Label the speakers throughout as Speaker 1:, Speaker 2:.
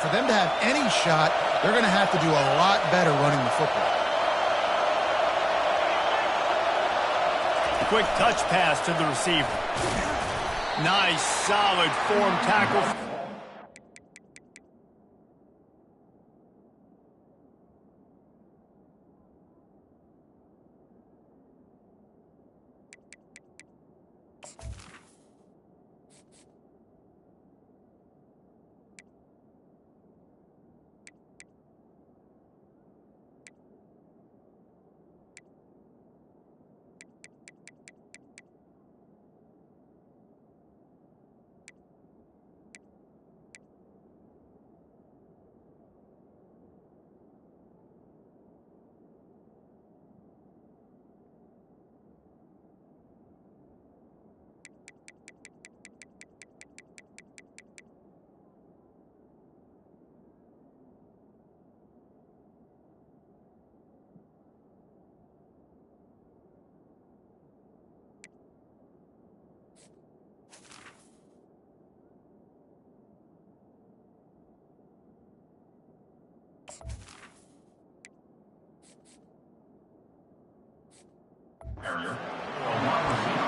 Speaker 1: for them to have any shot, they're going to have to do a lot better running the football.
Speaker 2: Quick touch pass to the receiver. Nice, solid form tackle.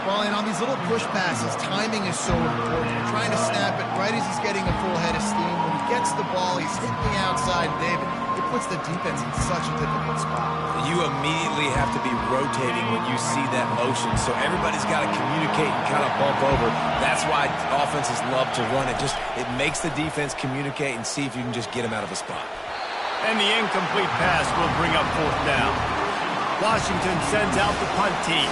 Speaker 1: Well, and on these little push passes, timing is so important. You're trying to snap it right as he's getting a full head of steam. When he gets the ball, he's hitting the outside, David. It puts the defense in such a difficult spot.
Speaker 3: You immediately have to be rotating when you see that motion, so everybody's got to communicate and kind of bump over. That's why offenses love to run it. It makes the defense communicate and see if you can just get him out of a spot.
Speaker 2: And the incomplete pass will bring up fourth down. Washington sends out the punt team.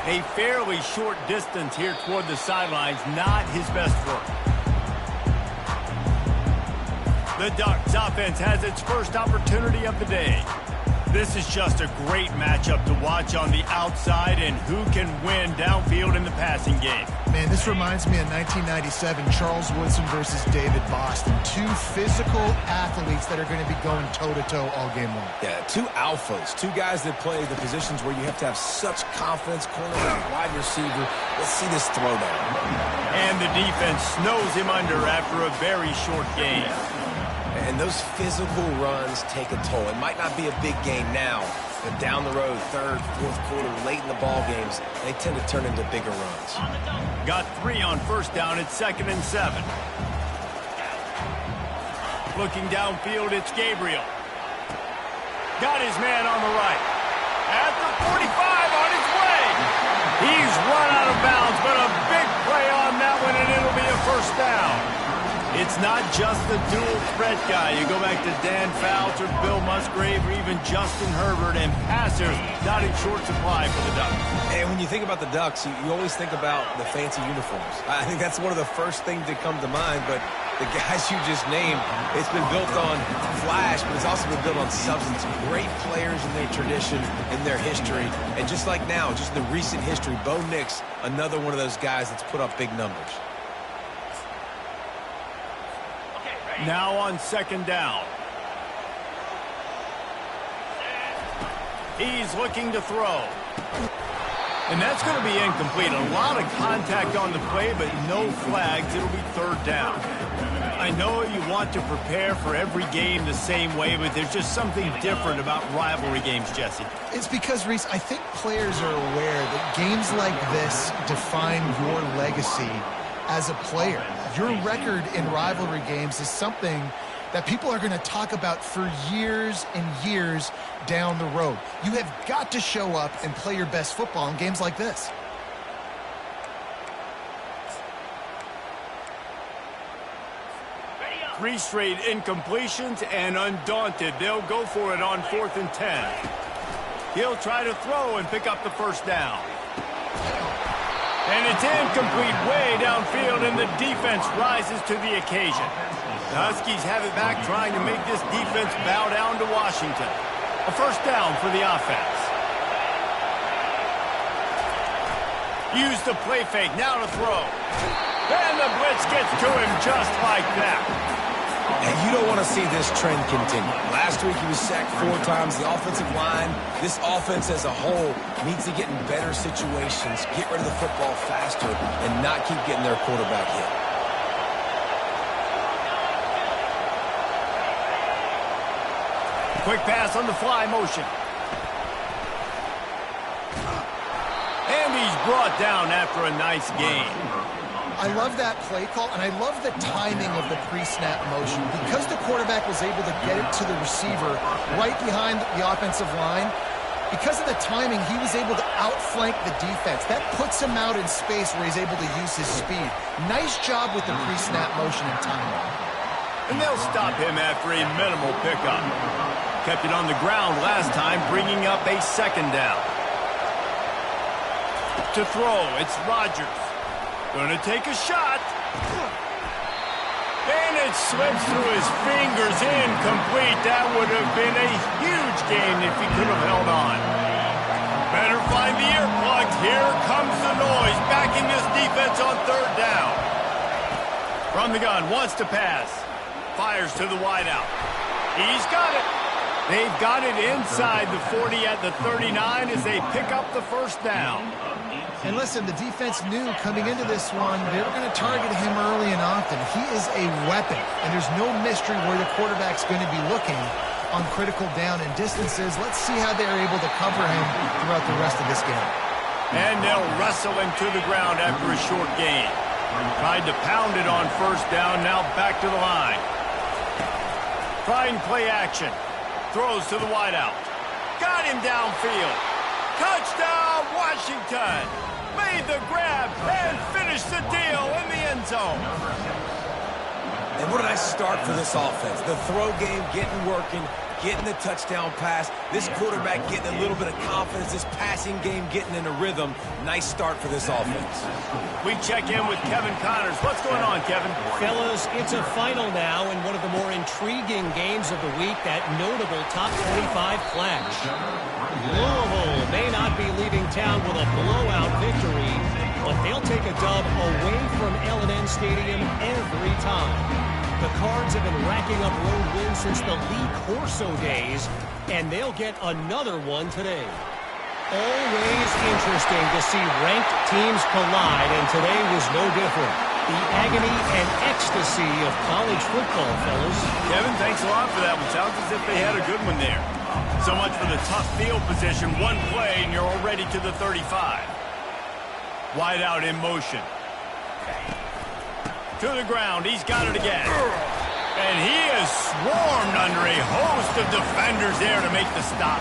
Speaker 2: A fairly short distance here toward the sidelines, not his best work. The Ducks offense has its first opportunity of the day. This is just a great matchup to watch on the outside, and who can win downfield in the passing game.
Speaker 1: Man, this reminds me of 1997, Charles Woodson versus David Boston. Two physical athletes that are going to be going toe-to-toe all game long.
Speaker 3: Yeah, two alphas, two guys that play the positions where you have to have such confidence, cornerback, wide receiver. Let's see this throwdown.
Speaker 2: And the defense snows him under after a very short game.
Speaker 3: And those physical runs take a toll. It might not be a big game now, but down the road, third, fourth quarter, late in the ball games, they tend to turn into bigger runs.
Speaker 2: Got 3 on first down at 2nd and 7. Looking downfield, it's Gabriel. Got his man on the right. At the 45, on his way. He's run out of bounds, but a big play on that one, and it'll be a first down. It's not just the dual threat guy. You go back to Dan Fouts or Bill Musgrave or even Justin Herbert, and passers not in short supply for the Ducks.
Speaker 3: And when you think about the Ducks, you always think about the fancy uniforms. I think that's one of the first things that come to mind, but the guys you just named, it's been built on flash, but it's also been built on substance. Great players in their tradition, in their history, and just like now, just the recent history, Bo Nix, another one of those guys that's put up big numbers.
Speaker 2: Now on 2nd down. He's looking to throw. And that's going to be incomplete. A lot of contact on the play, but no flags. It'll be 3rd down. I know you want to prepare for every game the same way, but there's just something different about rivalry games, Jesse.
Speaker 1: It's because, Reese, I think players are aware that games like this define your legacy as a player. Your record in rivalry games is something that people are going to talk about for years and years down the road. You have got to show up and play your best football in games like this.
Speaker 2: Three straight incompletions, and undaunted, they'll go for it on 4th and 10. He'll try to throw and pick up the first down. And it's incomplete way downfield, and the defense rises to the occasion. The Huskies have it back, trying to make this defense bow down to Washington. A first down for the offense. Use the play fake, now to throw. And the blitz gets to him just like that.
Speaker 3: And you don't want to see this trend continue. Last week he was sacked 4 times. The offensive line, this offense as a whole, needs to get in better situations, get rid of the football faster, and not keep getting their quarterback hit.
Speaker 2: Quick pass on the fly motion. And he's brought down after a nice gain.
Speaker 1: I love that play call, and I love the timing of the pre-snap motion. Because the quarterback was able to get it to the receiver right behind the offensive line, because of the timing, he was able to outflank the defense. That puts him out in space where he's able to use his speed. Nice job with the pre-snap motion and timing.
Speaker 2: And they'll stop him after a minimal pickup. Kept it on the ground last time, bringing up a second down. To throw, it's Rodgers. Gonna take a shot. And it slips through his fingers, incomplete. That would have been a huge gain if he could have held on. Better find the earplugs. Here comes the noise, backing this defense on third down. From the gun, wants to pass. Fires to the wideout. He's got it. They've got it inside the 40 at the 39 as they pick up the first down.
Speaker 1: And listen, the defense knew coming into this one, they were going to target him early and often. He is a weapon, and there's no mystery where the quarterback's going to be looking on critical down and distances. Let's see how they're able to cover him throughout the rest of this game. And
Speaker 2: they'll wrestle him to the ground after a short gain. Tried to pound it on first down, now back to the line. Trying play action. Throws to the wideout. Got him downfield. Touchdown, Washington. Made the grab and finished the deal in the end zone.
Speaker 3: And what a nice start for this offense. The throw game getting working, getting the touchdown pass. This quarterback getting a little bit of confidence. This passing game getting in a rhythm. Nice start for this offense.
Speaker 2: We check in with Kevin Connors. What's going on, Kevin?
Speaker 4: Fellas, it's a final now in one of the more intriguing games of the week, that notable top 25 clash. Louisville may not be leaving town with a blowout victory, but they'll take a dub away from L&N Stadium every time. The Cards have been racking up road wins since the Lee Corso days, and they'll get another one today. Always interesting to see ranked teams collide, and today was no different. The agony and ecstasy of college football, fellas.
Speaker 2: Kevin, thanks a lot for that one. Sounds as if they had a good one there. So much for the tough field position. One play, and you're already to the 35. Wide out in motion. To the ground. He's got it again. And he is swarmed under a host of defenders there to make the stop.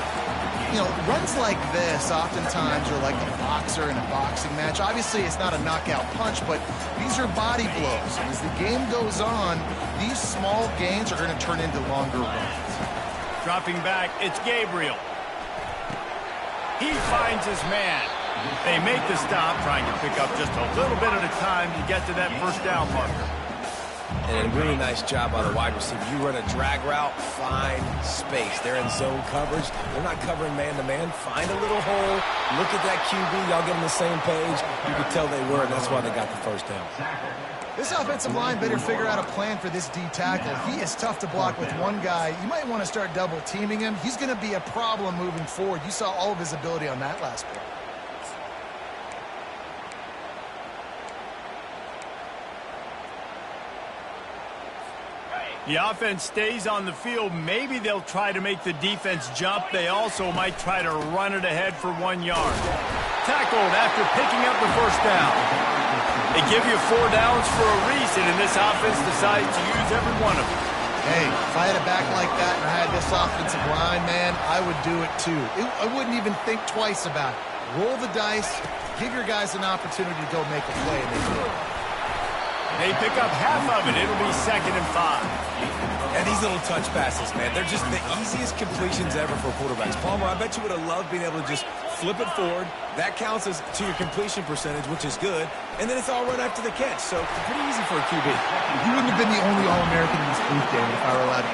Speaker 1: You know, runs like this oftentimes are like a boxer in a boxing match. Obviously, it's not a knockout punch, but these are body blows. And as the game goes on, these small gains are going to turn into longer runs.
Speaker 2: Dropping back, it's Gabriel. He finds his man. They make the stop, trying to pick up just a little bit at a time to get to that first down marker.
Speaker 3: And a really nice job by the wide receiver. You run a drag route, find space. They're in zone coverage. They're not covering man-to-man. Find a little hole. Look at that QB. Y'all get on the same page. You could tell they were, and that's why they got the first down.
Speaker 1: This offensive line better figure out a plan for this D tackle. He is tough to block with one guy. You might want to start double teaming him. He's going to be a problem moving forward. You saw all of his ability on that last play.
Speaker 2: The offense stays on the field. Maybe they'll try to make the defense jump. They also might try to run it ahead for 1 yard. Tackled after picking up the first down. They give you 4 downs for a reason, and this offense decides to use every one of them.
Speaker 1: Hey, if I had a back like that and I had this offensive line, man, I would do it too. I wouldn't even think twice about it. Roll the dice, give your guys an opportunity to go make a play, and they do it.
Speaker 2: They pick up half of it. It'll be 2nd and 5.
Speaker 3: And these little touch passes, man, they're just the easiest completions ever for quarterbacks. Palmer, I bet you would have loved being able to just flip it forward. That counts as to your completion percentage, which is good. And then it's all run after the catch, so pretty easy for a QB.
Speaker 1: You wouldn't have been the only All-American in this booth game if I were allowed to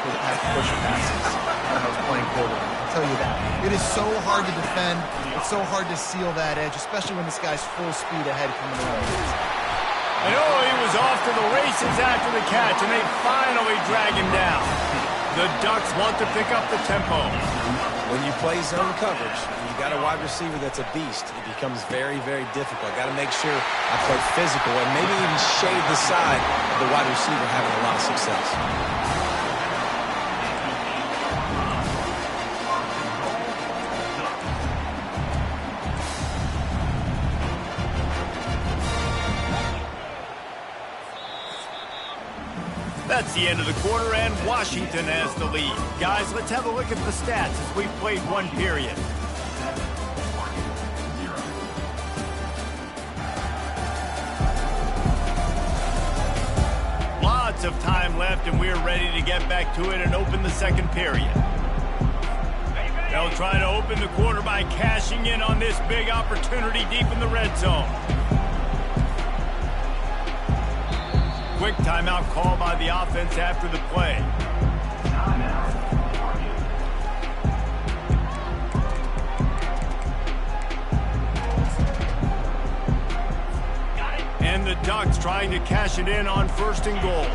Speaker 1: push passes when I was playing quarterback. I'll tell you that. It is so hard to defend. It's so hard to seal that edge, especially when this guy's full speed ahead coming around.
Speaker 2: And oh, he was off to the races after the catch, and they finally drag him down. The Ducks want to pick up the tempo.
Speaker 3: When you play zone coverage, you got a wide receiver that's a beast. It becomes very, very difficult. Got to make sure I play physical and maybe even shade the side of the wide receiver having a lot of success.
Speaker 2: That's the end of the quarter, and Washington has the lead. Guys, let's have a look at the stats as we've played one period. Lots of time left, and we're ready to get back to it and open the second period. They'll try to open the quarter by cashing in on this big opportunity deep in the red zone. Quick timeout call by the offense after the play. And the Ducks trying to cash it in on 1st and goal.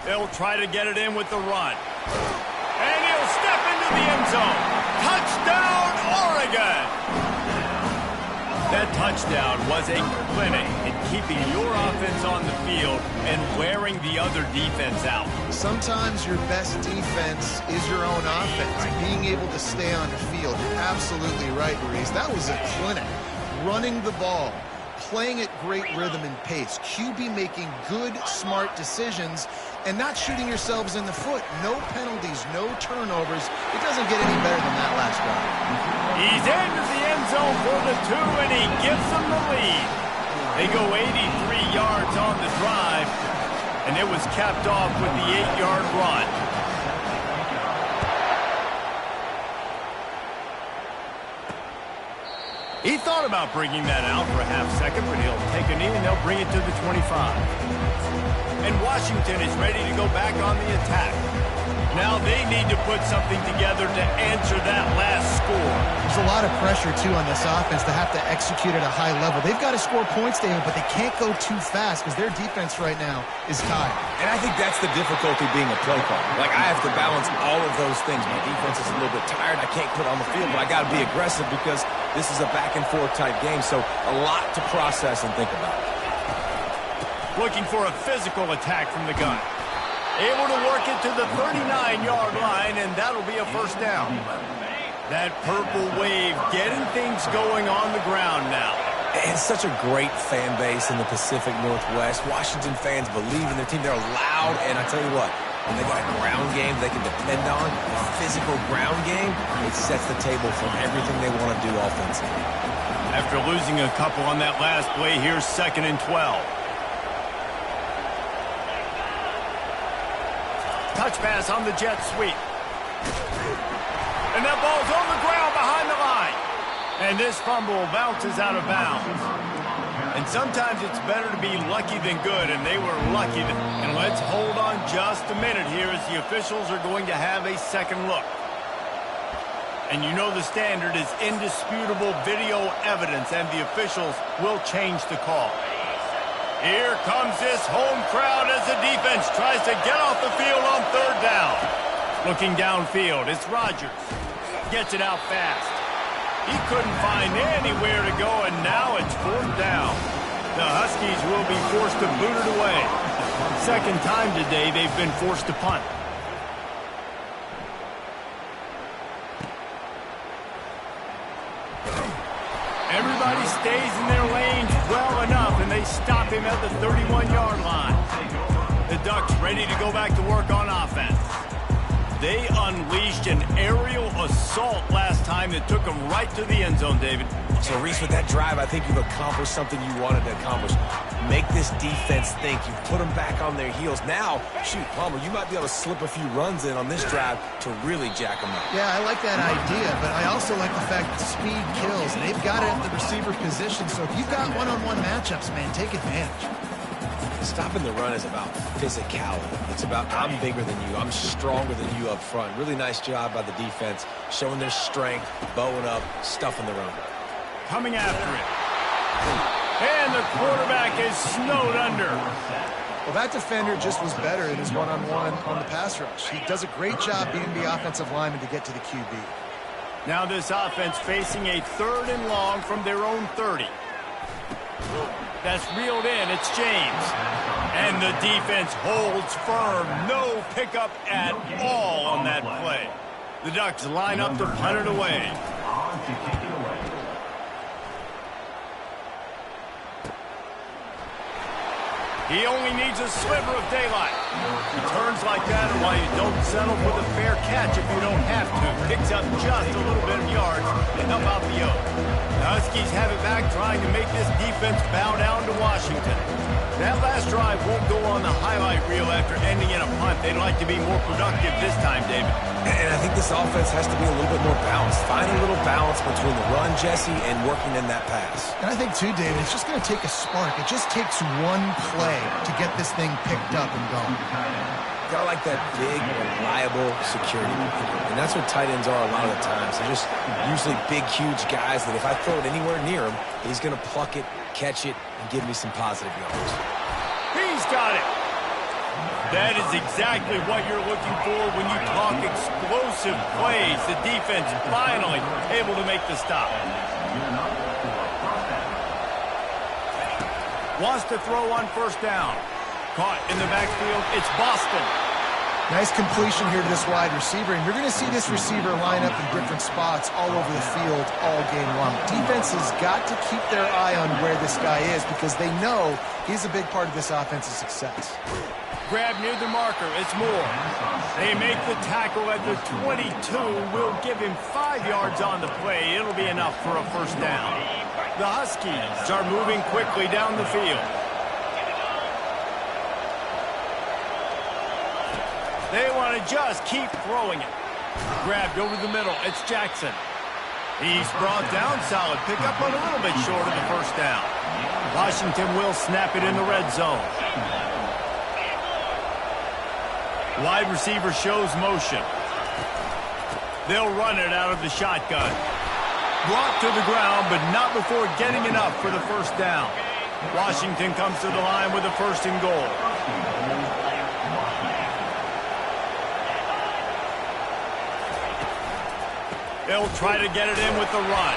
Speaker 2: They'll try to get it in with the run. And he'll step into the end zone. Touchdown, Oregon! That touchdown was a clinic in keeping your offense on the field and wearing the other defense out.
Speaker 1: Sometimes your best defense is your own offense, being able to stay on the field. You're absolutely right, Reese. That was a clinic. Running the ball, playing at great rhythm and pace, QB making good, smart decisions, and not shooting yourselves in the foot. No penalties, no turnovers. It doesn't get any better than that last drive.
Speaker 2: He's into the end zone for the 2, and he gives them the lead. They go 83 yards on the drive, and it was capped off with the 8-yard run. He thought about bringing that out for a half second, but he'll take a knee and they'll bring it to the 25. And Washington is ready to go back on the attack. Now they need to put something together to answer that last score.
Speaker 1: There's a lot of pressure, too, on this offense to have to execute at a high level. They've got to score points, David, but they can't go too fast because their defense right now is tired.
Speaker 3: And I think that's the difficulty being a play caller. Like, I have to balance all of those things. My defense is a little bit tired. I can't put on the field, but I got to be aggressive because this is a back-and-forth type game, so a lot to process and think about.
Speaker 2: Looking for a physical attack from the gun. Able to work it to the 39-yard line, and that'll be a 1st down. That purple wave getting things going on the ground now.
Speaker 3: And such a great fan base in the Pacific Northwest. Washington fans believe in their team. They're loud, and I tell you what, when they got a ground game they can depend on, a physical ground game, it sets the table for everything they want to do offensively.
Speaker 2: After losing a couple on that last play, here's 2nd and 12. Touch pass on the jet sweep. And that ball's on the ground behind the line. And this fumble bounces out of bounds. And sometimes it's better to be lucky than good, and they were lucky. And let's hold on just a minute here as the officials are going to have a second look. And you know the standard is indisputable video evidence, and the officials will change the call. Here comes this home crowd as the defense tries to get off the field on 3rd down. Looking downfield, it's Rodgers. Gets it out fast. He couldn't find anywhere to go, and now it's 4th down. The Huskies will be forced to boot it away. 2nd time today they've been forced to punt. Everybody stays in their lanes well enough, and they stop him at the 31-yard line. The Ducks ready to go back to work on offense. They unleashed an aerial assault last time that took them right to the end zone, David.
Speaker 3: So, Reese, with that drive, I think you've accomplished something you wanted to accomplish. Make this defense think. You put them back on their heels. Now, shoot, Palmer, you might be able to slip a few runs in on this drive to really jack them up.
Speaker 1: Yeah, I like that idea, but I also like the fact that speed kills, and they've got it at the receiver position. So if you've got one-on-one matchups, man, take advantage.
Speaker 3: Stopping the run is about physicality. It's about I'm bigger than you. I'm stronger than you up front. Really nice job by the defense, showing their strength, bowing up, stuffing the run.
Speaker 2: coming after it. And the quarterback is snowed under.
Speaker 1: Well, that defender just was better in his one-on-one on the pass rush. He does a great job beating the offensive lineman to get to the QB.
Speaker 2: Now this offense facing a 3rd and long from their own 30. That's reeled in. It's James. And the defense holds firm. No pickup at all on that play. The Ducks line up to punt it away. He only needs a sliver of daylight. Returns like that are why you don't settle for the fair catch if you don't have to. Picks up just a little bit of yards to help out the yoke. The Huskies have it back, trying to make this defense bow down to Washington. That last drive won't go on the highlight reel after ending in a punt. They'd like to be more productive this time, David.
Speaker 3: And I think this offense has to be a little bit more balanced. Find a little balance between the run, Jesse, and working in that pass.
Speaker 1: And I think, too, David, it's just going to take a spark. It just takes one play to get this thing picked up and going.
Speaker 3: Got like that big, reliable security. And that's what tight ends are a lot of the times. They're just usually big, huge guys that if I throw it anywhere near him, he's going to pluck it, catch it, and give me some positive yards.
Speaker 2: He's got it. That is exactly what you're looking for when you talk explosive plays. The defense finally able to make the stop. Wants to throw on 1st down. Caught in the backfield. It's Boston.
Speaker 1: Nice completion here to this wide receiver, and you're going to see this receiver line up in different spots all over the field all game long. Defense has got to keep their eye on where this guy is because they know he's a big part of this offense's success.
Speaker 2: Grab near the marker. It's Moore. They make the tackle at the 22. Will give him 5 yards on the play. It'll be enough for a 1st down. The Huskies are moving quickly down the field. They want to just keep throwing it. Grabbed over the middle. It's Jackson. He's brought down solid. Pick up a little bit short of the 1st down. Washington will snap it in the red zone. Wide receiver shows motion. They'll run it out of the shotgun. Brought to the ground, but not before getting enough for the 1st down. Washington comes to the line with a 1st and goal. They'll try to get it in with the run.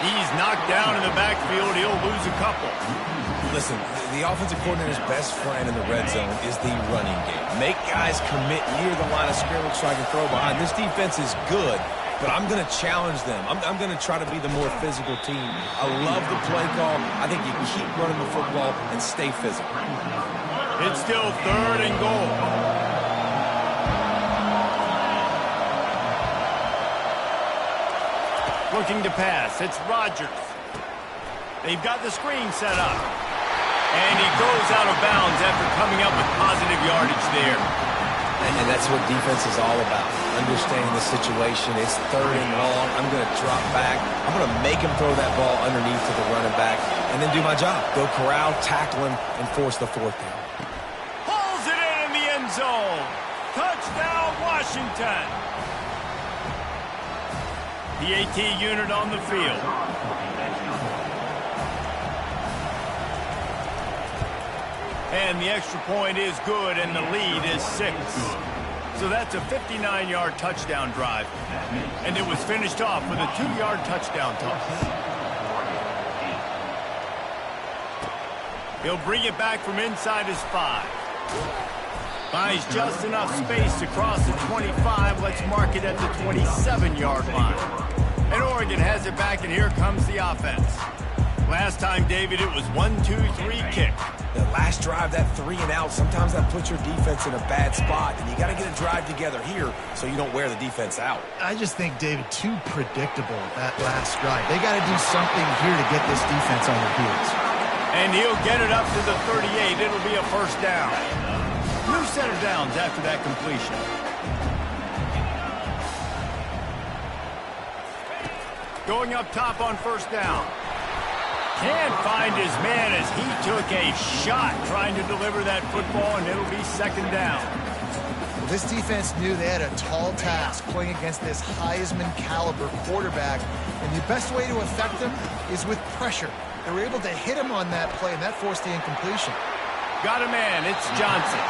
Speaker 2: He's knocked down in the backfield. He'll lose a couple.
Speaker 3: Listen, the offensive coordinator's best friend in the red zone is the running game. Make guys commit near the line of scrimmage so I can throw behind. This defense is good, but I'm going to challenge them. I'm going to try to be the more physical team. I love the play call. I think you keep running the football and stay physical.
Speaker 2: It's still 3rd and goal. Looking to pass. It's Rodgers. They've got the screen set up. And he goes out of bounds after coming up with positive yardage there.
Speaker 3: And that's what defense is all about. Understanding the situation. It's 3rd and long. I'm going to drop back. I'm going to make him throw that ball underneath to the running back and then do my job. Go corral, tackle him, and force the 4th down.
Speaker 2: Pulls it in the end zone. Touchdown, Washington. The AT unit on the field. And the extra point is good, and the lead is 6. So that's a 59-yard touchdown drive. And it was finished off with a 2-yard touchdown toss. He'll bring it back from inside his 5. Finds just enough space to cross the 25. Let's mark it at the 27-yard line. And Oregon has it back, and here comes the offense. Last time, David, it was 1-2-3 kick.
Speaker 3: The last drive, that 3 and out, sometimes that puts your defense in a bad spot. And you got to get a drive together here so you don't wear the defense out.
Speaker 1: I just think, David, too predictable, that last drive. They got to do something here to get this defense on their heels.
Speaker 2: And he'll get it up to the 38. It'll be a 1st down. New set of downs after that completion. Going up top on 1st down. Can't find his man as he took a shot trying to deliver that football, and it'll be 2nd down.
Speaker 1: Well, this defense knew they had a tall task playing against this Heisman caliber quarterback. And the best way to affect him is with pressure. They were able to hit him on that play, and that forced the incompletion.
Speaker 2: Got a man. It's Johnson.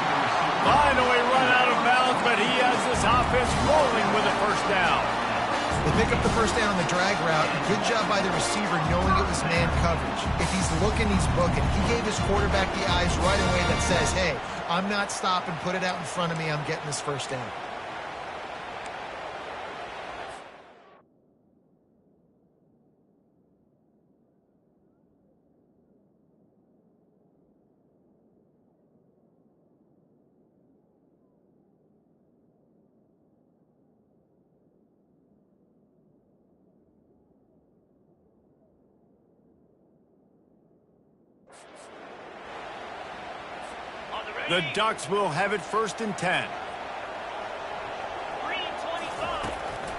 Speaker 2: Finally run out of bounds, but he has this offense rolling with a first down.
Speaker 1: They pick up the first down on the drag route. Good job by the receiver knowing it was man coverage. If he's looking, he's booking. He gave his quarterback the eyes right away that says, hey, I'm not stopping. Put it out in front of me. I'm getting this first down.
Speaker 2: The Ducks will have it 1st and 10.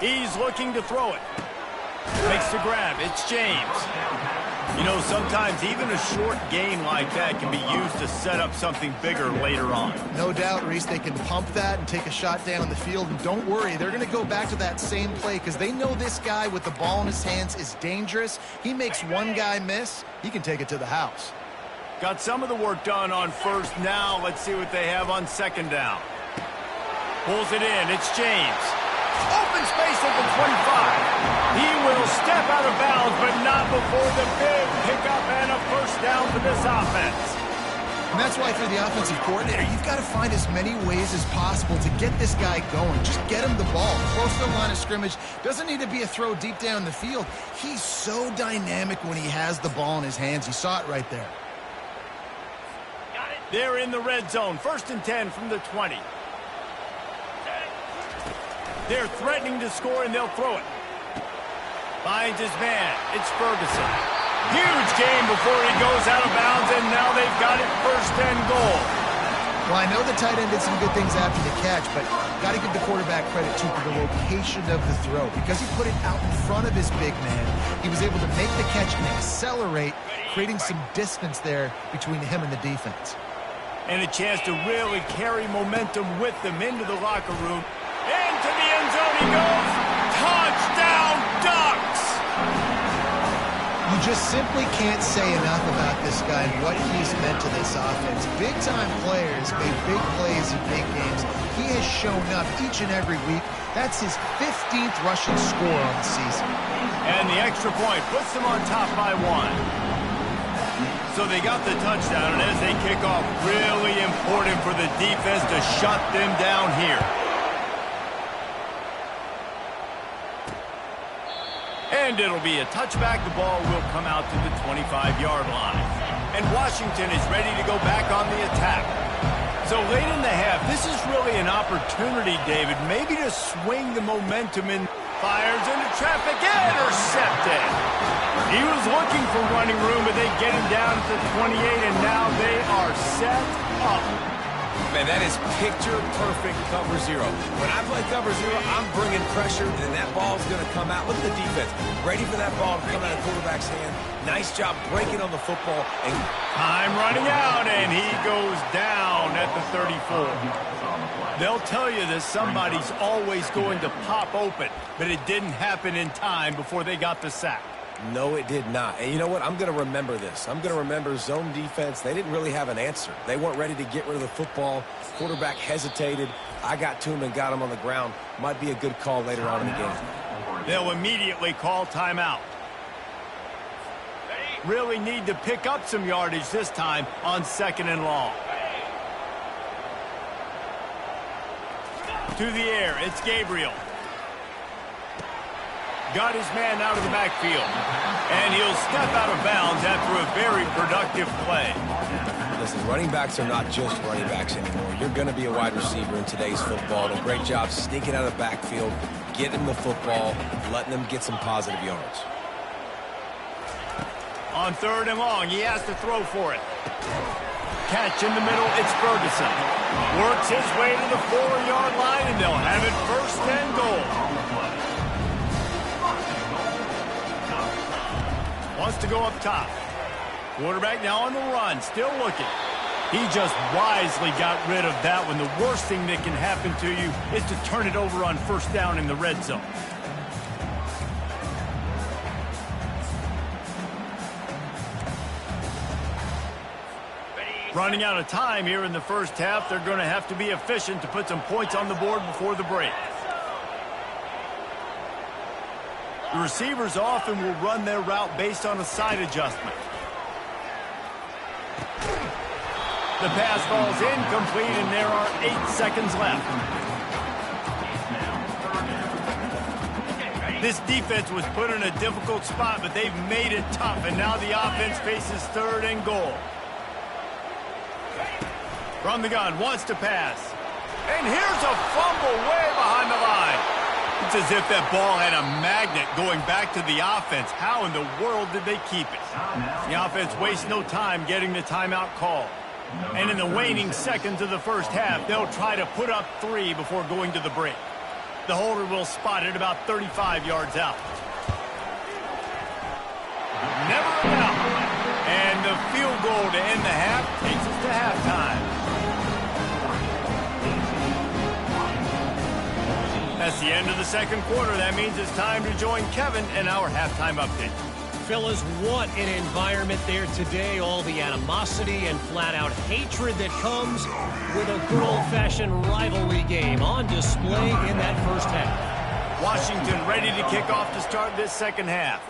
Speaker 2: He's looking to throw it. Makes the grab. It's James. You know, sometimes even a short gain like that can be used to set up something bigger later on.
Speaker 1: No doubt, Reese, they can pump that and take a shot down the field. And don't worry, they're going to go back to that same play because they know this guy with the ball in his hands is dangerous. He makes one guy miss, he can take it to the house.
Speaker 2: Got some of the work done on first. Now let's see what they have on 2nd down. Pulls it in. It's James. Open space at the 25. He will step out of bounds, but not before the big pickup and a first down for this offense.
Speaker 1: And that's why for the offensive coordinator, you've got to find as many ways as possible to get this guy going. Just get him the ball close to the line of scrimmage. Doesn't need to be a throw deep down the field. He's so dynamic when he has the ball in his hands. You saw it right there.
Speaker 2: They're in the red zone. 1st and 10 from the 20. They're threatening to score, and they'll throw it. Finds his man. It's Ferguson. Huge game before he goes out of bounds, and now they've got it 1st and goal.
Speaker 1: Well, I know the tight end did some good things after the catch, but got to give the quarterback credit, too, for the location of the throw. Because he put it out in front of his big man, he was able to make the catch and accelerate, creating some distance there between him and the defense.
Speaker 2: And a chance to really carry momentum with them into the locker room. Into the end zone he goes. Touchdown, Ducks!
Speaker 1: You just simply can't say enough about this guy and what he's meant to this offense. Big-time players make big plays in big games. He has shown up each and every week. That's his 15th rushing score on the season.
Speaker 2: And the extra point puts them on top by 1. So they got the touchdown, and as they kick off, really important for the defense to shut them down here. And it'll be a touchback. The ball will come out to the 25-yard line. And Washington is ready to go back on the attack. So late in the half, this is really an opportunity, David, maybe to swing the momentum in. Fires into traffic, intercepted. He was looking for running room, but they get him down to the 28, and now they are set up.
Speaker 3: Man, that is picture-perfect cover zero. When I play cover zero, I'm bringing pressure, and that ball's going to come out. Look at the defense. Ready for that ball to come out of the quarterback's hand. Nice job breaking on the football. And
Speaker 2: time running out, and he goes down at the 34. They'll tell you that somebody's always going to pop open, but it didn't happen in time before they got the sack.
Speaker 3: No, it did not. And you know what? I'm going to remember this. I'm going to remember zone defense. They didn't really have an answer. They weren't ready to get rid of the football. Quarterback hesitated. I got to him and got him on the ground. Might be a good call later on in the game.
Speaker 2: They'll immediately call timeout. Really need to pick up some yardage this time on 2nd and long. To the air, it's Gabriel. Got his man out of the backfield. And he'll step out of bounds after a very productive play.
Speaker 3: Listen, running backs are not just running backs anymore. You're going to be a wide receiver in today's football. And a great job sneaking out of the backfield, getting the football, letting them get some positive yards.
Speaker 2: On 3rd and long, he has to throw for it. Catch in the middle, it's Ferguson. Works his way to the 4-yard line, and they'll have it 1st and goal. Wants to go up top. Quarterback now on the run, still looking. He just wisely got rid of that one. The worst thing that can happen to you is to turn it over on 1st down in the red zone. Running out of time here in the first half, they're going to have to be efficient to put some points on the board before the break. The receivers often will run their route based on a side adjustment. The pass falls incomplete, and there are 8 seconds left. This defense was put in a difficult spot, but they've made it tough, and now the offense faces 3rd and goal. From the gun, wants to pass. And here's a fumble way behind the line. It's as if that ball had a magnet going back to the offense. How in the world did they keep it? The offense wastes no time getting the timeout call. And in the waning seconds of the first half, they'll try to put up 3 before going to the break. The holder will spot it about 35 yards out. Never a doubt. And the field goal to end the half takes us to halftime. That's the end of the second quarter. That means it's time to join Kevin in our halftime update.
Speaker 4: Fellas, what an environment there today. All the animosity and flat-out hatred that comes with a good old-fashioned rivalry game on display in that first half.
Speaker 2: Washington ready to kick off to start this second half.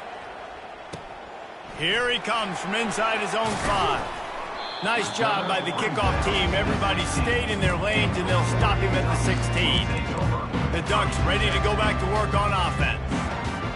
Speaker 2: Here he comes from inside his own 5. Nice job by the kickoff team. Everybody stayed in their lanes, and they'll stop him at the 16. The Ducks ready to go back to work on offense.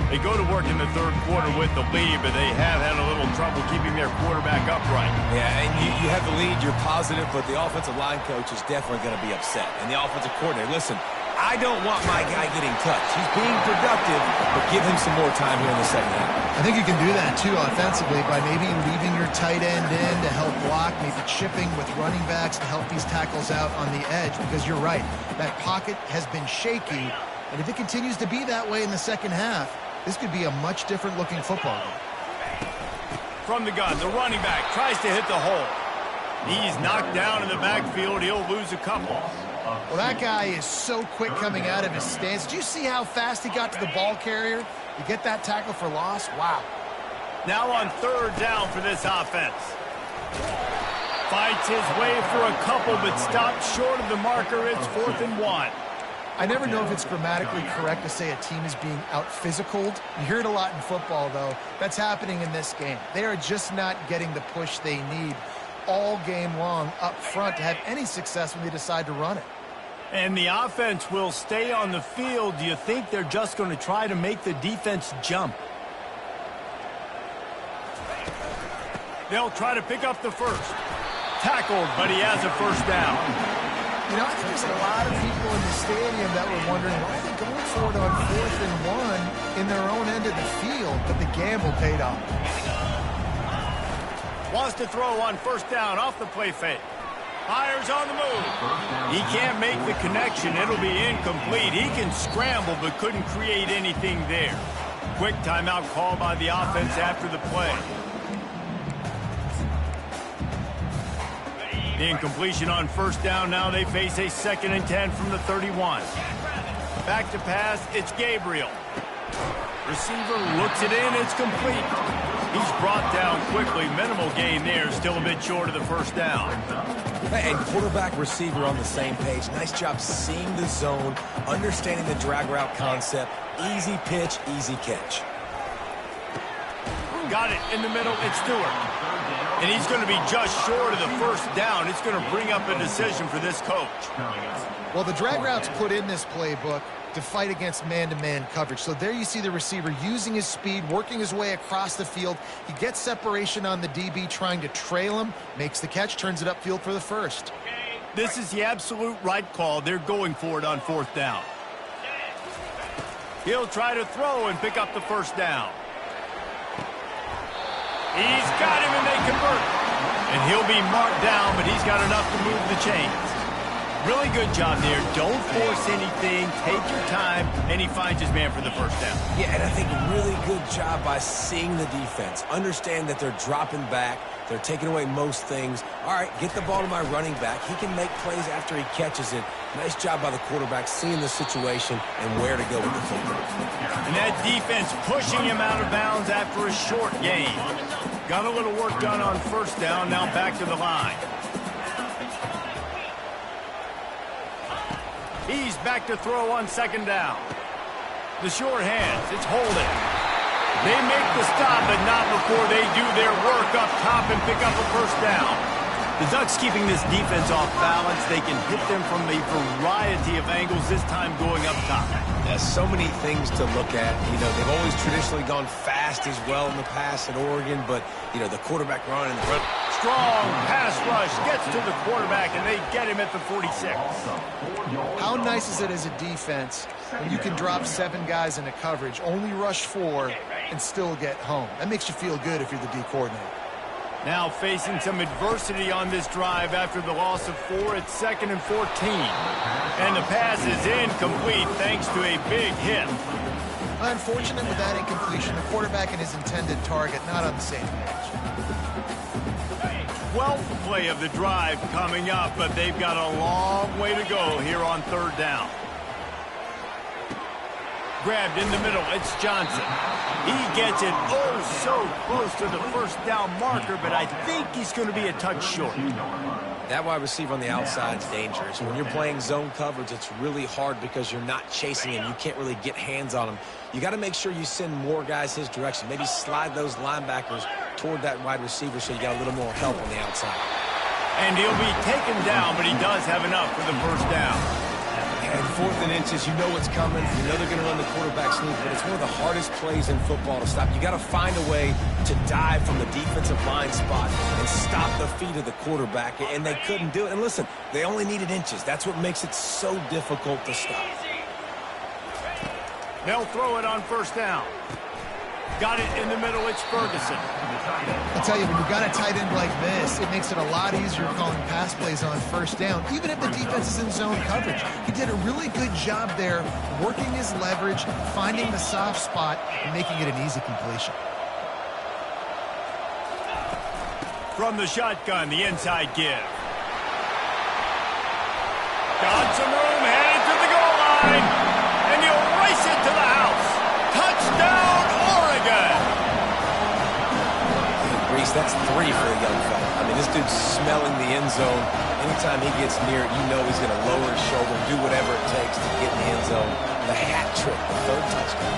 Speaker 2: They go to work in the third quarter with the lead, but they have had a little trouble keeping their quarterback upright.
Speaker 3: Yeah, and you have the lead, you're positive, but the offensive line coach is definitely going to be upset. And the offensive coordinator, listen, I don't want my guy getting touched. He's being productive, but give him some more time here in the second half.
Speaker 1: I think you can do that, too, offensively, by maybe leaving your tight end in to help block, maybe chipping with running backs to help these tackles out on the edge, because you're right, that pocket has been shaky, and if it continues to be that way in the second half, this could be a much different-looking football game.
Speaker 2: From the gun, the running back tries to hit the hole. He's knocked down in the backfield. He'll lose a couple.
Speaker 1: Well, that guy is so quick coming out of his stance. Did you see how fast he got to the ball carrier? You get that tackle for loss? Wow.
Speaker 2: Now on 3rd down for this offense. Fights his way for a couple, but stopped short of the marker. It's 4th and 1.
Speaker 1: I never know if it's grammatically correct to say a team is being out-physicaled. You hear it a lot in football, though. That's happening in this game. They are just not getting the push they need all game long up front to have any success when they decide to run it.
Speaker 2: And the offense will stay on the field. Do you think they're just going to try to make the defense jump? They'll try to pick up the first. Tackled, but he has a first down.
Speaker 1: You know, I think there's a lot of people in the stadium that were wondering, why are they going for it on 4th and 1 in their own end of the field? But the gamble paid off.
Speaker 2: Wants to throw on 1st down off the play fake. Fires on the move. He can't make the connection. It'll be incomplete. He can scramble, but couldn't create anything there. Quick timeout call by the offense after the play. The incompletion on 1st down. Now they face a 2nd and 10 from the 31. Back to pass. It's Gabriel. Receiver looks it in. It's complete. He's brought down quickly. Minimal gain there. Still a bit short of the 1st down.
Speaker 3: And quarterback, receiver on the same page. Nice job seeing the zone, understanding the drag route concept. Easy pitch, easy catch.
Speaker 2: Got it in the middle. It's Stewart. And he's going to be just short of the 1st down. It's going to bring up a decision for this coach.
Speaker 1: Well, the drag route's put in this playbook to fight against man-to-man coverage. So there you see the receiver using his speed, working his way across the field. He gets separation on the DB, trying to trail him, makes the catch, turns it upfield for the 1st.
Speaker 2: This is the absolute right call. They're going for it on 4th down. He'll try to throw and pick up the 1st down. He's got him, and they convert. And he'll be marked down, but he's got enough to move the chains. Really good job there. Don't force anything. Take your time, and he finds his man for the 1st down.
Speaker 3: Yeah, and I think really good job by seeing the defense. Understand that they're dropping back. They're taking away most things. All right, get the ball to my running back. He can make plays after he catches it. Nice job by the quarterback seeing the situation and where to go with the football.
Speaker 2: And that defense pushing him out of bounds after a short gain. Got a little work done on 1st down. Now back to the line. He's back to throw on second down. The short hands, it's holding. They make the stop, but not before they do their work up top and pick up a first down. The Ducks keeping this defense off balance. They can hit them from a variety of angles, this time going up top.
Speaker 3: There's so many things to look at. You know, they've always traditionally gone fast as well in the past at Oregon, but, you know, the quarterback run and the run.
Speaker 2: Strong pass rush gets to the quarterback, and they get him at the 46.
Speaker 1: How nice is it as a defense when you can drop 7 guys into coverage, only rush 4, and still get home? That makes you feel good if you're the D coordinator.
Speaker 2: Now facing some adversity on this drive after the loss of 4 at 2nd and 14. And the pass is incomplete thanks to a big hit.
Speaker 1: Unfortunate with that incompletion. The quarterback and his intended target not on the same page.
Speaker 2: 12th play of the drive coming up, but they've got a long way to go here on third down. Grabbed in the middle, it's Johnson. He gets it oh so close to the first down marker, but I think he's going to be a touch short.
Speaker 3: That wide receiver on the outside is dangerous. When you're playing zone coverage, it's really hard because you're not chasing him. You can't really get hands on him. You got to make sure you send more guys his direction. Maybe slide those linebackers toward that wide receiver so you got a little more help on the outside.
Speaker 2: And he'll be taken down, but he does have enough for the first down.
Speaker 3: And 4th and inches, you know what's coming. You know they're going to run the quarterback sneak, but it's one of the hardest plays in football to stop. You got to find a way to dive from the defensive line spot and stop the feet of the quarterback, and they couldn't do it. And listen, they only needed inches. That's what makes it so difficult to stop.
Speaker 2: They'll throw it on first down. Got it in the middle, it's Ferguson.
Speaker 1: I'll tell you, when you've got a tight end like this, it makes it a lot easier calling pass plays on first down, even if the defense is in zone coverage. He did a really good job there, working his leverage, finding the soft spot, and making it an easy completion.
Speaker 2: From the shotgun, the inside give. Got some room, headed to the goal line, and he'll race it to the house. Touchdown, Oregon!
Speaker 3: Reese, that's 3 for the young fella. I mean, this dude's smelling the end zone. Anytime he gets near it, you know he's going to lower his shoulder, do whatever it takes to get in the end zone. The hat trick, the 3rd touchdown.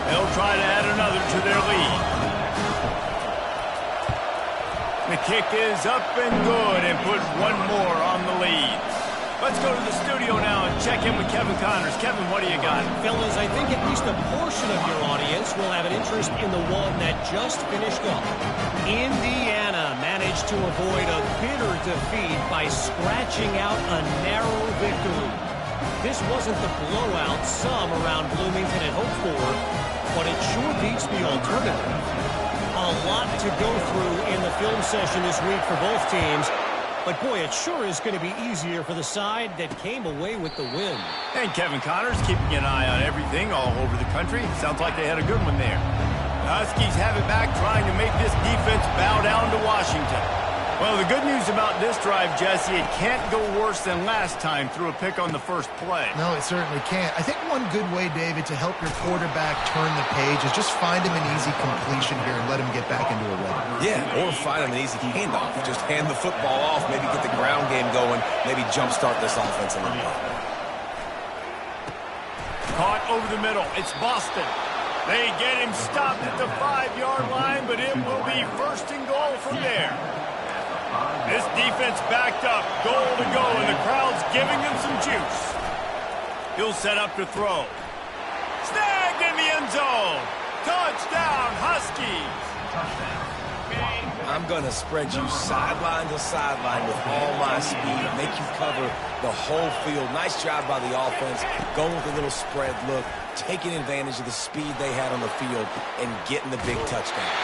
Speaker 2: They'll try to add another to their lead. The kick is up and good and put one more on the lead. Let's go to the studio now and check in with Kevin Connors. Kevin, what do you got?
Speaker 4: Fellas, I think at least a portion of your audience will have an interest in the one that just finished up. Indiana managed to avoid a bitter defeat by scratching out a narrow victory. This wasn't the blowout some around Bloomington had hoped for, but it sure beats the alternative. A lot to go through in the film session this week for both teams. But, boy, it sure is going to be easier for the side that came away with the win.
Speaker 2: And Kevin Connors keeping an eye on everything all over the country. Sounds like they had a good one there. The Huskies have it back, trying to make this defense bow down to Washington. Well, the good news about this drive, Jesse, it can't go worse than last time through a pick on the first play.
Speaker 1: No, it certainly can't. I think one good way, David, to help your quarterback turn the page is just find him an easy completion here and let him get back into a rhythm.
Speaker 3: Yeah, or find him an easy handoff. Just hand the football off, maybe get the ground game going, maybe jumpstart this offense a little bit.
Speaker 2: Caught over the middle. It's Boston. They get him stopped at the 5-yard line, but it will be 1st and goal from there. This defense backed up, goal to go, and the crowd's giving them some juice. He'll set up to throw. Snagged in the end zone. Touchdown, Huskies.
Speaker 3: I'm going to spread you sideline to sideline with all my speed, make you cover the whole field. Nice job by the offense, going with a little spread look, taking advantage of the speed they had on the field, and getting the big touchdown.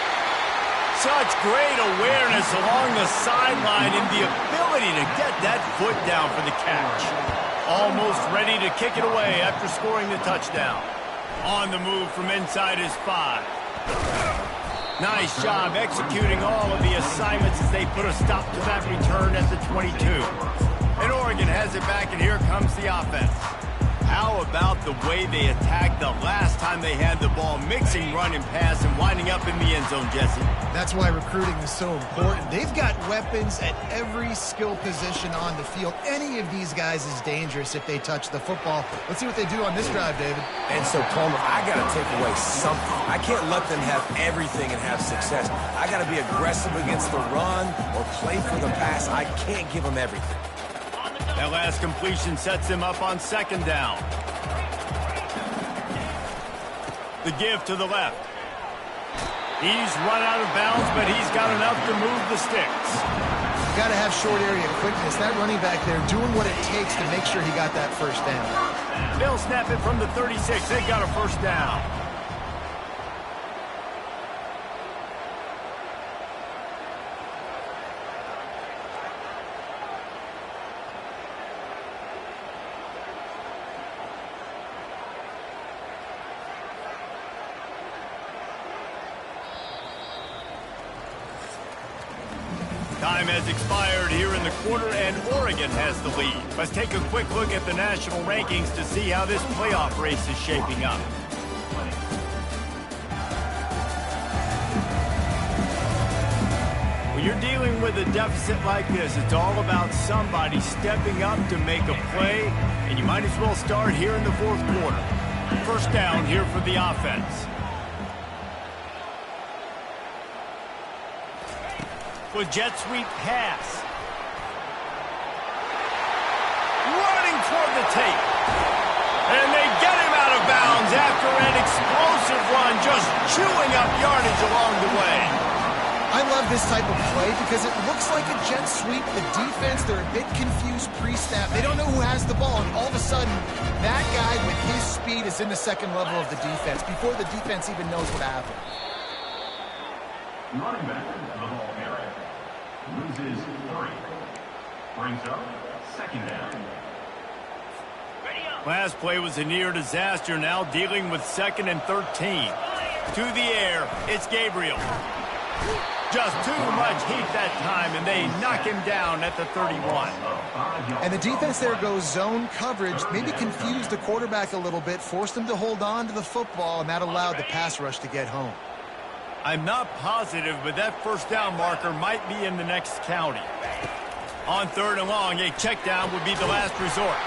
Speaker 2: Such great awareness along the sideline and the ability to get that foot down for the catch. Almost ready to kick it away after scoring the touchdown. On the move from inside his 5. Nice job executing all of the assignments as they put a stop to that return at the 22. And Oregon has it back, and here comes the offense. How about the way they attacked the last time they had the ball, mixing run and pass and winding up in the end zone, Jesse.
Speaker 1: That's why recruiting is so important. They've got weapons at every skill position on the field. Any of these guys is dangerous if they touch the football. Let's see what they do on this drive, David.
Speaker 3: And so, Palmer, I got to take away something. I can't let them have everything and have success. I got to be aggressive against the run or play for the pass. I can't give them everything.
Speaker 2: That last completion sets him up on second down. The give to the left. He's run out of bounds, but he's got enough to move the sticks.
Speaker 1: You got to have short area quickness. That running back there doing what it takes to make sure he got that first down.
Speaker 2: They'll snap it from the 36. They got a first down. Time has expired here in the quarter, and Oregon has the lead. Let's take a quick look at the national rankings to see how this playoff race is shaping up. When you're dealing with a deficit like this, it's all about somebody stepping up to make a play, and you might as well start here in the fourth quarter. First down here for the offense. With jet sweep pass. Running toward the tape. And they get him out of bounds after an explosive run, just chewing up yardage along the way.
Speaker 1: I love this type of play because it looks like a jet sweep. The defense, they're a bit confused pre-snap. They don't know who has the ball, and all of a sudden, that guy with his speed is in the second level of the defense before the defense even knows what happened.
Speaker 5: Running back to the ball area. Loses 3. Brings up second down.
Speaker 2: Last play was a near disaster, now dealing with 2nd and 13. To the air, it's Gabriel. Just too much heat that time, and they knock him down at the 31.
Speaker 1: And the defense there goes zone coverage, maybe confused the quarterback a little bit, forced him to hold on to the football, and that allowed the pass rush to get home.
Speaker 2: I'm not positive, but that first down marker might be in the next county. On 3rd and long, a check down would be the last resort.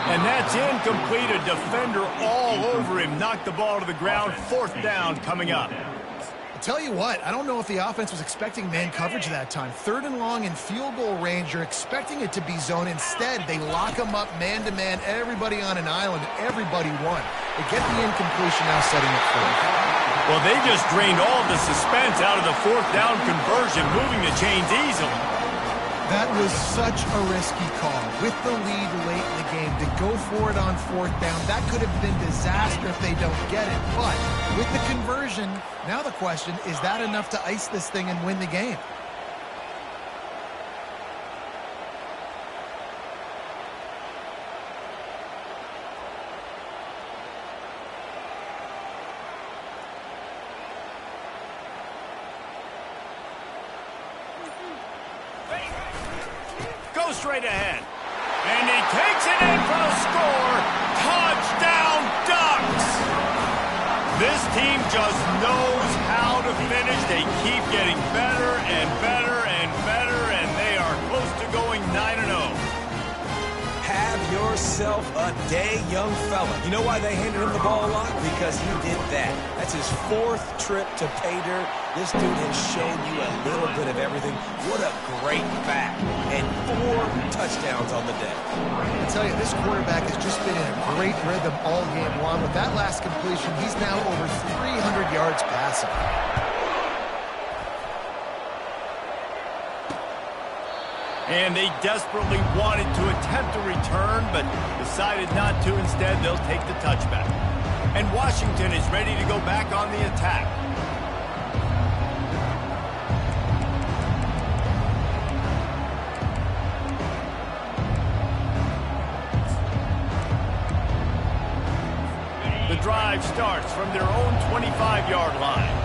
Speaker 2: And that's incomplete. A defender all over him. Knocked the ball to the ground. 4th down coming up.
Speaker 1: Tell you what, I don't know if the offense was expecting man coverage that time. 3rd and long in field goal range, you're expecting it to be zone. Instead, they lock them up man-to-man, everybody on an island, everybody won. They get the incompletion now setting it forward.
Speaker 2: Well, they just drained all the suspense out of the 4th down conversion, moving the chains easily.
Speaker 1: That was such a risky call. With the lead late in the game, to go for it on 4th down, that could have been disaster if they don't get it. But with the conversion, now the question, is that enough to ice this thing and win the game?
Speaker 2: Straight ahead. And he takes it in for a score. Touchdown Ducks! This team just knows how to finish. They keep getting better and better and better, and they are close to going 9-0.
Speaker 3: Have yourself a day, young fella. You know why they handed him the ball a lot? Because he did that. That's his 4th trip to pay dirt. This dude has shown you a little bit of everything. What a great back. And 4 touchdowns on the day.
Speaker 1: I tell you, this quarterback has just been in a great rhythm all game long. With that last completion, he's now over 300 yards passing.
Speaker 2: And they desperately wanted to attempt a return, but decided not to. Instead, they'll take the touchback. And Washington is ready to go back on the attack. The drive starts from their own 25-yard line.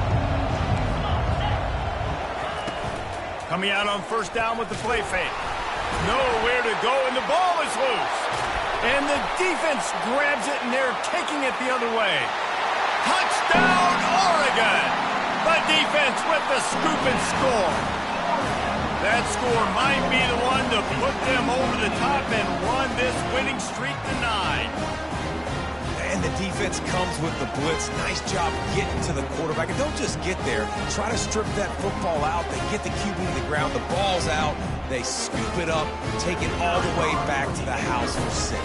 Speaker 2: Coming out on 1st down with the play fake. Nowhere to go, and the ball is loose. And the defense grabs it, and they're taking it the other way. Touchdown, Oregon! The defense with the scoop and score. That score might be the one to put them over the top and run this winning streak to 9.
Speaker 3: And the defense comes with the blitz. Nice job getting to the quarterback. And don't just get there. Try to strip that football out. They get the QB to the ground. The ball's out. They scoop it up, take it all the way back to the house for 6.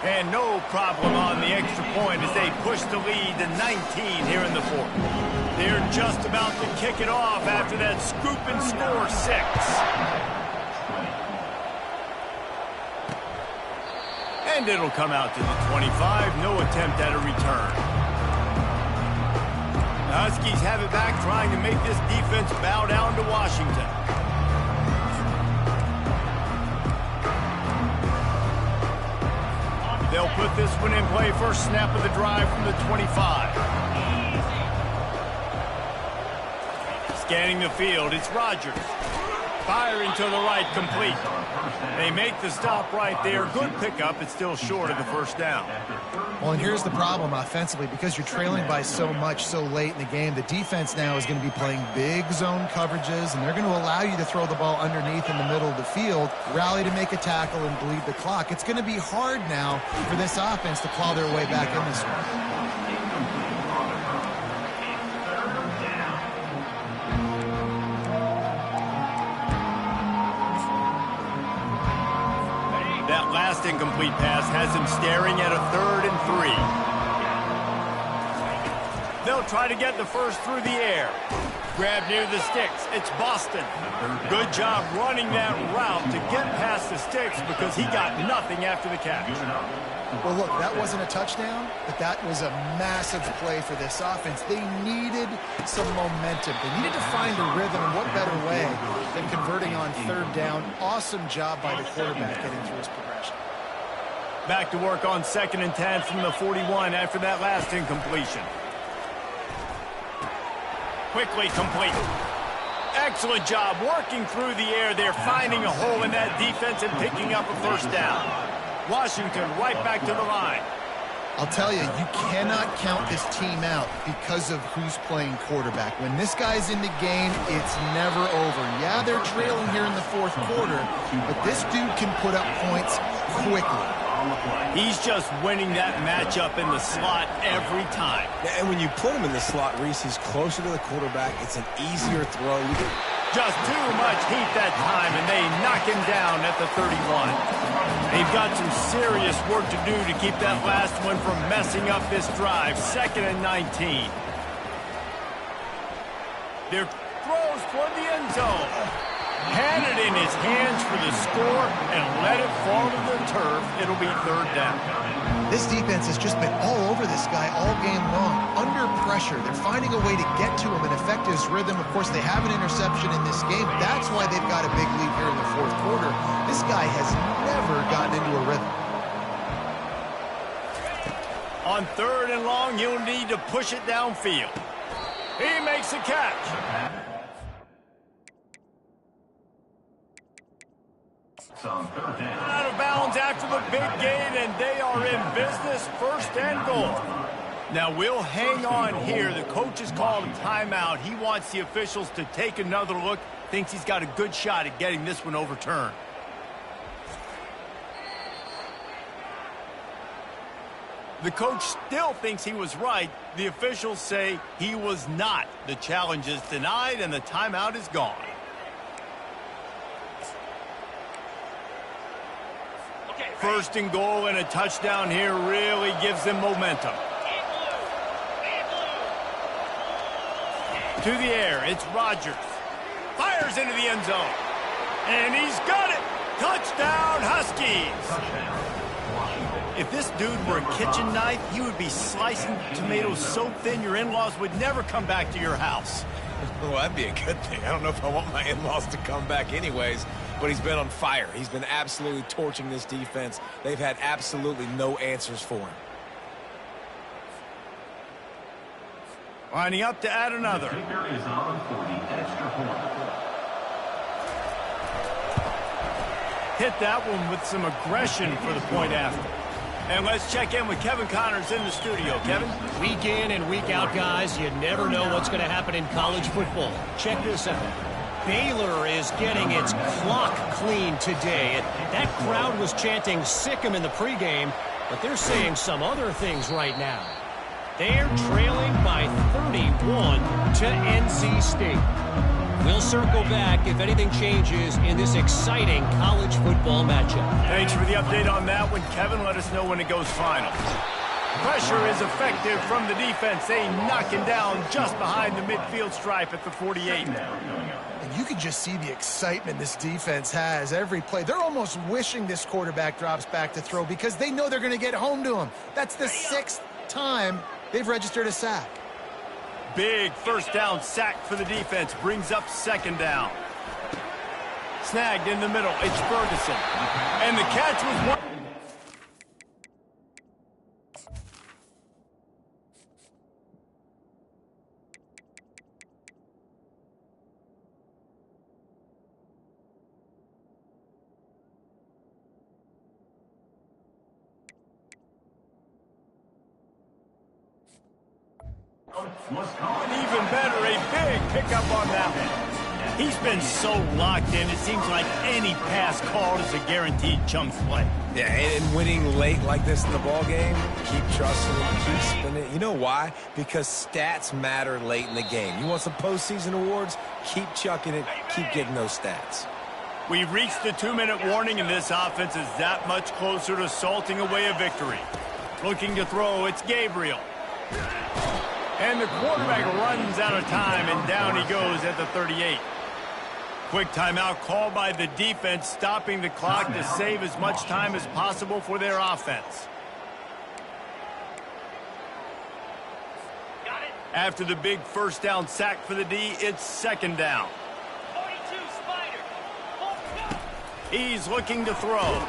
Speaker 2: And no problem on the extra point as they push the lead to 19 here in the 4th. They're just about to kick it off after that scoop and score 6. And it'll come out to the 25. No attempt at a return. The Huskies have it back, trying to make this defense bow down to Washington. They'll put this one in play. First snap of the drive from the 25. Scanning the field, it's Rodgers. Firing to the right, complete. They make the stop right there. Good pickup. It's still short of the first down.
Speaker 1: Well, and here's the problem offensively. Because you're trailing by so much so late in the game, the defense now is going to be playing big zone coverages, and they're going to allow you to throw the ball underneath in the middle of the field, rally to make a tackle, and bleed the clock. It's going to be hard now for this offense to claw their way back in this one.
Speaker 2: That last incomplete pass has him staring at a 3rd and 3. They'll try to get the first through the air. Grab near the sticks. It's Boston. Good job running that route to get past the sticks because he got nothing after the catch.
Speaker 1: Well, look, that wasn't a touchdown, but that was a massive play for this offense. They needed some momentum. They needed to find a rhythm, and what better way than converting on 3rd down. Awesome job by the quarterback getting through his progression.
Speaker 2: Back to work on 2nd and 10 from the 41 after that last incompletion. Quickly complete. Excellent job working through the air there, finding a hole in that defense and picking up a first down. Washington right back to the line.
Speaker 1: I'll tell you, you cannot count this team out because of who's playing quarterback. When this guy's in the game, it's never over. Yeah, they're trailing here in the 4th quarter, but this dude can put up points quickly.
Speaker 2: He's just winning that matchup in the slot every time.
Speaker 3: And when you put him in the slot, Reese, he's closer to the quarterback. It's an easier throw.
Speaker 2: Just too much heat that time, and they knock him down at the 31. They've got some serious work to do to keep that last one from messing up this drive. 2nd and 19. Their throws toward the end zone. Had it in his hands for the score and let it fall to the turf. It'll be 3rd down.
Speaker 1: This defense has just been all over this guy all game long. Under pressure, they're finding a way to get to him and affect his rhythm. Of course, they have an interception in this game. That's why they've got a big lead here in the 4th quarter. This guy has never gotten into a rhythm.
Speaker 2: On 3rd and long, you'll need to push it downfield. He makes a catch. Out of bounds after the big gain, and they are in business. 1st and goal. Now we'll hang on here. The coach has called a timeout. He wants the officials to take another look. Thinks he's got a good shot at getting this one overturned. The coach still thinks he was right. The officials say he was not. The challenge is denied, and the timeout is gone. First and goal and a touchdown here really gives them momentum. To the air, it's Rodgers. Fires into the end zone. And he's got it. Touchdown, Huskies. If this dude were a kitchen knife, he would be slicing tomatoes so thin your in-laws would never come back to your house.
Speaker 3: Well, that'd be a good thing. I don't know if I want my in-laws to come back anyways, but he's been on fire. He's been absolutely torching this defense. They've had absolutely no answers for him.
Speaker 2: Lining up to add another.
Speaker 5: Kicker is on for the extra point.
Speaker 2: Hit that one with some aggression for the point after. And let's check in with Kevin Connors in the studio. Kevin?
Speaker 4: Week in and week out, guys, you never know what's going to happen in college football. Check this out. Baylor is getting its clock cleaned today. That crowd was chanting "sick 'em" in the pregame, but they're saying some other things right now. They're trailing by 31 to NC State. We'll circle back if anything changes in this exciting college football matchup.
Speaker 2: Thanks for the update on that one, Kevin. Let us know when it goes final. Pressure is effective from the defense. They knock him down just behind the midfield stripe at the 48.
Speaker 1: And you can just see the excitement this defense has every play. They're almost wishing this quarterback drops back to throw because they know they're going to get home to him. That's the 6th time they've registered a sack.
Speaker 2: Big first down sack for the defense. Brings up second down. Snagged in the middle. It's Ferguson. And the catch was one. Even better, a big pickup on that one. He's been so locked in, it seems like any pass called is a guaranteed chunk play.
Speaker 3: Yeah, and winning late like this in the ball game, keep trusting it, keep spinning it. You know why? Because stats matter late in the game. You want some postseason awards? Keep chucking it, keep getting those stats.
Speaker 2: We've reached the 2-minute warning, and this offense is that much closer to salting away a victory. Looking to throw, it's Gabriel. And the quarterback runs out of time, and down he goes at the 38. Quick timeout called by the defense, stopping the clock to save as much time as possible for their offense. After the big first down sack for the D, it's second down. He's looking to throw.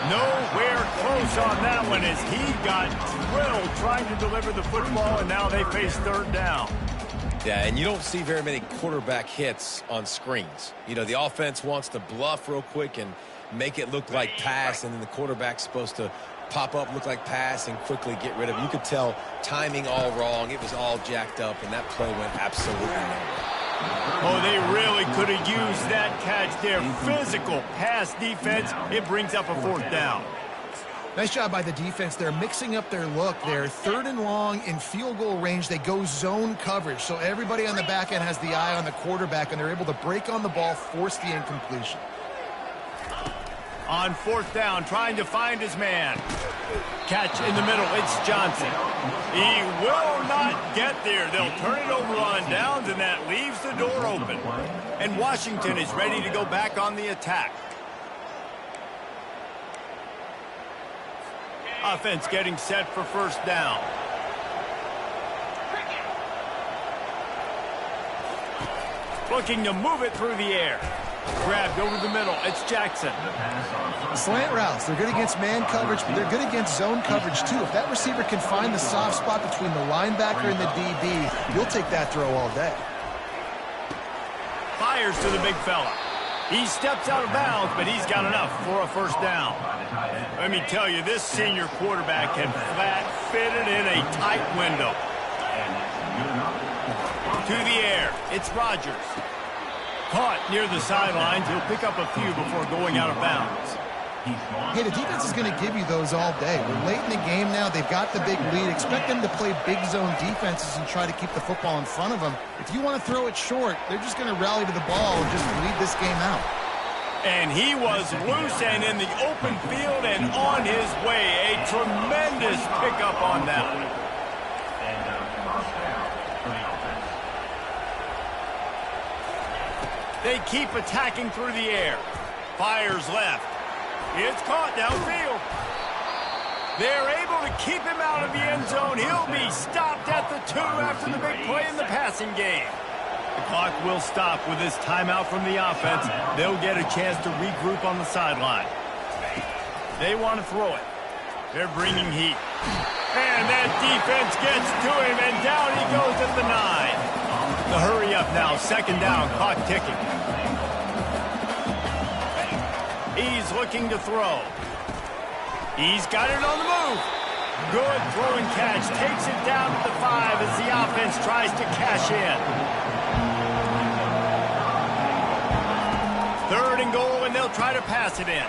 Speaker 2: Nowhere close on that one as he got drilled trying to deliver the football, and now they face third down.
Speaker 3: Yeah, and you don't see very many quarterback hits on screens. You know, the offense wants to bluff real quick and make it look like pass, and then the quarterback's supposed to pop up, look like pass, and quickly get rid of it. You could tell timing all wrong. It was all jacked up, and that play went absolutely nowhere.
Speaker 2: Oh, they really could have used that catch there. Physical pass defense. It brings up a fourth down.
Speaker 1: Nice job by the defense. They're mixing up their look. They're 3rd and long in field goal range. They go zone coverage. So everybody on the back end has the eye on the quarterback, and they're able to break on the ball, force the incompletion.
Speaker 2: On fourth down, trying to find his man. Catch in the middle. It's Johnson. He will not get there. They'll turn it over on downs, and that leaves the door open. And Washington is ready to go back on the attack. Offense getting set for first down. Looking to move it through the air. Grabbed over the middle. It's Jackson.
Speaker 1: Slant routes. They're good against man coverage, but they're good against zone coverage, too. If that receiver can find the soft spot between the linebacker and the DB, you'll take that throw all day.
Speaker 2: Fires to the big fella. He steps out of bounds, but he's got enough for a first down. Let me tell you, this senior quarterback can flat fit it in a tight window. To the air. It's Rodgers. Caught near the sidelines. He'll pick up a few before going out of bounds.
Speaker 1: Hey, the defense is going to give you those all day. We're late in the game now. They've got the big lead. Expect them to play big zone defenses and try to keep the football in front of them. If you want to throw it short, they're just going to rally to the ball and just lead this game out.
Speaker 2: And he was loose and in the open field and on his way. A tremendous pickup on that one. They keep attacking through the air. Fires left. It's caught downfield. They're able to keep him out of the end zone. He'll be stopped at the 2 after the big play in the passing game. The clock will stop with this timeout from the offense. They'll get a chance to regroup on the sideline. They want to throw it. They're bringing heat. And that defense gets to him, and down he goes at the 9. The hurry up now, second down, clock ticking. He's looking to throw. He's got it on the move. Good throw and catch. Takes it down to the 5 as the offense tries to cash in. 3rd and goal, and they'll try to pass it in.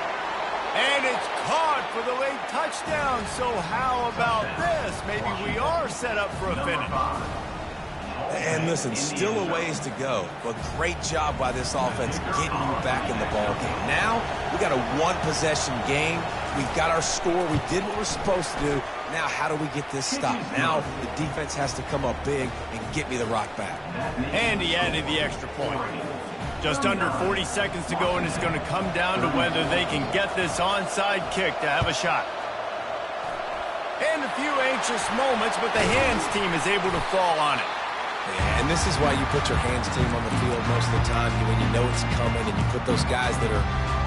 Speaker 2: And it's caught for the late touchdown. So how about this? Maybe we are set up for a finish.
Speaker 3: And listen, still a ways to go, but great job by this offense getting you back in the ball game. Now, we got a one-possession game. We've got our score. We did what we're supposed to do. Now, how do we get this stopped? Now, the defense has to come up big and get me the rock back.
Speaker 2: And he added the extra point. Just under 40 seconds to go, and it's going to come down to whether they can get this onside kick to have a shot. And a few anxious moments, but the hands team is able to fall on it.
Speaker 3: And this is why you put your hands team on the field most of the time when you know it's coming, and you put those guys that are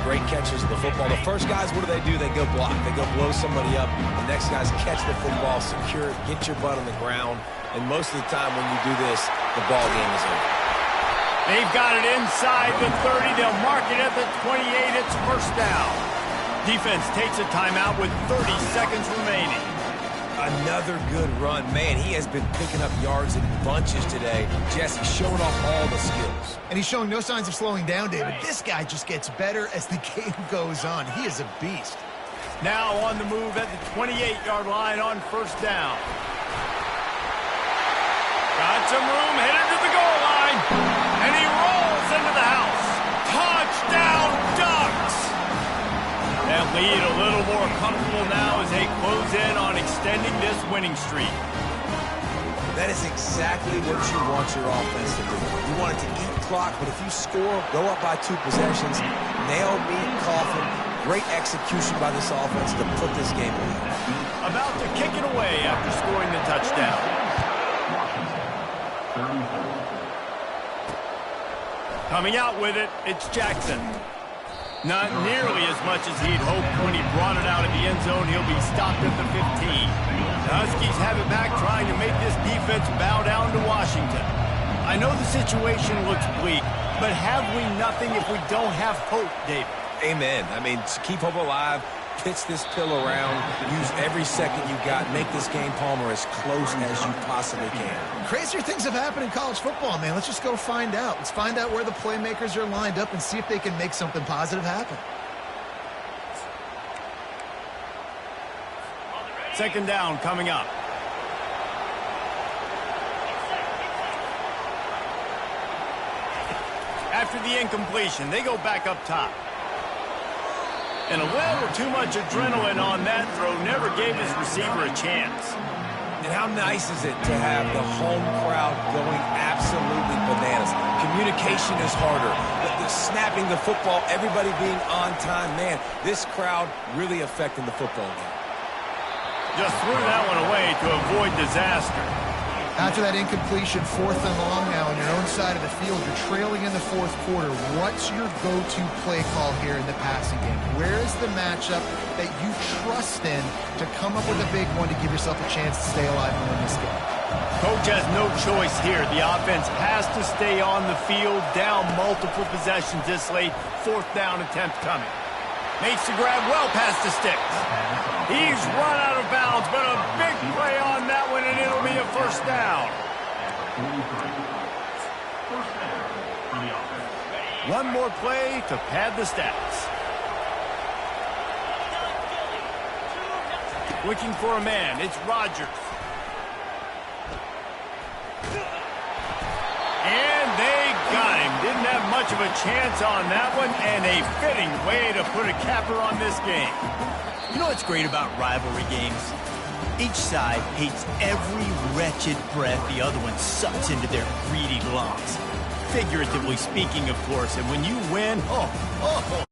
Speaker 3: great catchers of the football. The first guys, what do? They go block. They go blow somebody up. The next guys catch the football, secure it, get your butt on the ground. And most of the time when you do this, the ball game is over.
Speaker 2: They've got it inside the 30. They'll mark it at the 28. It's first down. Defense takes a timeout with 30 seconds remaining.
Speaker 3: Another good run. Man, he has been picking up yards in bunches today. Jesse showing off all the skills.
Speaker 1: And he's showing no signs of slowing down, David. This guy just gets better as the game goes on. He is a beast.
Speaker 2: Now on the move at the 28-yard line on first down. Got some room, headed to the goal line. And he rolls into the house. Touchdown, Ducks! That lead a little more comfortable now as they close in on extending this winning streak.
Speaker 3: That is exactly what you want your offense to do. You want it to eat clock, but if you score, go up by 2 possessions, nail meat coffin, great execution by this offense to put this game away.
Speaker 2: About to kick it away after scoring the touchdown. Coming out with it, it's Jackson. Not nearly as much as he'd hoped when he brought it out of the end zone. He'll be stopped at the 15. The Huskies have it back, trying to make this defense bow down to Washington. I know the situation looks bleak, but have we nothing if we don't have hope, David?
Speaker 3: Amen. I mean, to keep hope alive, pitch this pill around, use every second you got, make this game, Palmer, as close as you possibly can.
Speaker 1: Crazier things have happened in college football, man. Let's just go find out. Let's find out where the playmakers are lined up and see if they can make something positive happen.
Speaker 2: Second down coming up. After the incompletion, they go back up top. And a little too much adrenaline on that throw never gave his receiver a chance.
Speaker 3: And how nice is it to have the home crowd going absolutely bananas? Communication is harder. The snapping the football, everybody being on time. Man, this crowd really affecting the football game.
Speaker 2: Just threw that one away to avoid disaster.
Speaker 1: After that incompletion, 4th and long now on your own side of the field, you're trailing in the 4th quarter. What's your go-to play call here in the passing game? Where is the matchup that you trust in to come up with a big one to give yourself a chance to stay alive and win this game?
Speaker 2: Coach has no choice here. The offense has to stay on the field, down multiple possessions this late. 4th down attempt coming. Makes the grab well past the sticks. He's run out of bounds, but a big play on that one, and it'll be a first down. One more play to pad the stats. Looking for a man. It's Rodgers. And they got him. Didn't have much of a chance on that one, and a fitting way to put a capper on this game.
Speaker 6: You know what's great about rivalry games? Each side hates every wretched breath the other one sucks into their greedy lungs. Figuratively speaking, of course, and when you win, oh.